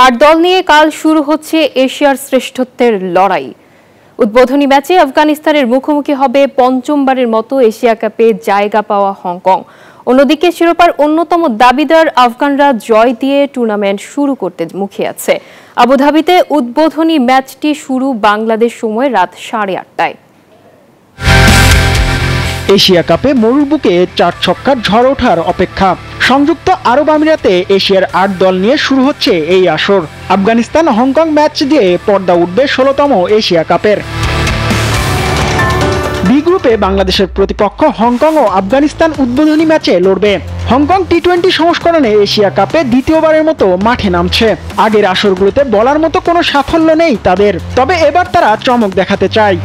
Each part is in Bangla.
আর দল নিয়ে কাল শুরু হচ্ছে এশিয়ার শ্রেষ্ঠত্বের লড়াই। উদ্বোধনী ম্যাচে আফগানিস্তানের মুখোমুখি হবে পঞ্চমবারের মতো এশিয়া কাপে জায়গা পাওয়া হংকং। অন্যদিকে শিরোপার অন্যতম দাবিদার আফগানরা জয় দিয়ে টুর্নামেন্ট শুরু করতে মুখিয়ে আছে। আবুধাবিতে উদ্বোধনী ম্যাচটি শুরু বাংলাদেশ সময় রাত 8:30টায়। এশিয়া কাপে মরুর বুকে 4 ছক্কার ঝড় ওঠার অপেক্ষা। সংযুক্ত আরব আমিরাতে এশিয়ার 8 দল নিয়ে শুরু হচ্ছে এই আসর। আফগানিস্তান হংকং ম্যাচ দিয়ে পর্দা উঠবে 16তম এশিয়া কাপের। বি গ্রুপে বাংলাদেশের প্রতিপক্ষ হংকং ও আফগানিস্তান উদ্বোধনী ম্যাচে লড়বে। হংকং টি-20 সংস্করণে এশিয়া কাপে দ্বিতীয়বারের মতো মাঠে নামছে। আগের আসরগুলোতে বলার মতো কোনো সাফল্য নেই তাদের, তবে এবার তারা চমক দেখাতে চায়।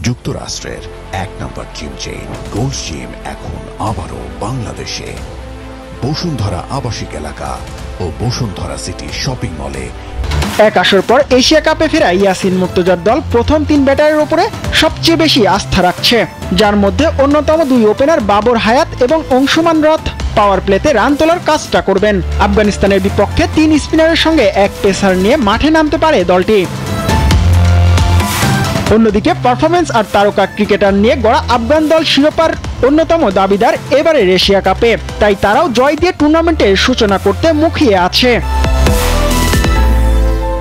যুক্তরাষ্ট্রের 1 নম্বর জিম চেইন গোল্ড জিম এখন আবারও বাংলাদেশে। বসুন্ধরা আবাসিক এলাকা ও বসুন্ধরা সিটি শপিং মলে। এক আসর পর এশিয়া কাপে ফেরা ইয়াসিন মুর্তজার দল প্রথম 3 ব্যাটারের উপরে সবচেয়ে বেশি আস্থা রাখছে, যার মধ্যে অন্যতম 2 ওপেনার বাবর হায়াত এবং অংশুমান রথ পাওয়ার প্লেতে রান তোলার কাজটা করবেন। আফগানিস্তানের বিপক্ষে 3 স্পিনারের সঙ্গে 1 পেসার নিয়ে মাঠে নামতে পারে দলটি। অন্যদিকে পারফরমেন্স আর তারকা ক্রিকেটার নিয়ে গড়া আফগান দল শিরোপার অন্যতম দাবিদার এবারের এশিয়া কাপে, তাই তারাও জয় দিয়ে টুর্নামেন্টের সূচনা করতে মুখিয়ে আছে।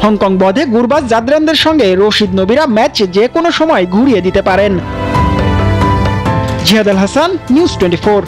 হংকং বধে গুরবাজ জাদরানদের সঙ্গে রশিদ নবীরা ম্যাচ যে কোনো সময় ঘুরিয়ে দিতে পারেন। জিহাদ আল হাসান, নিউজ 24।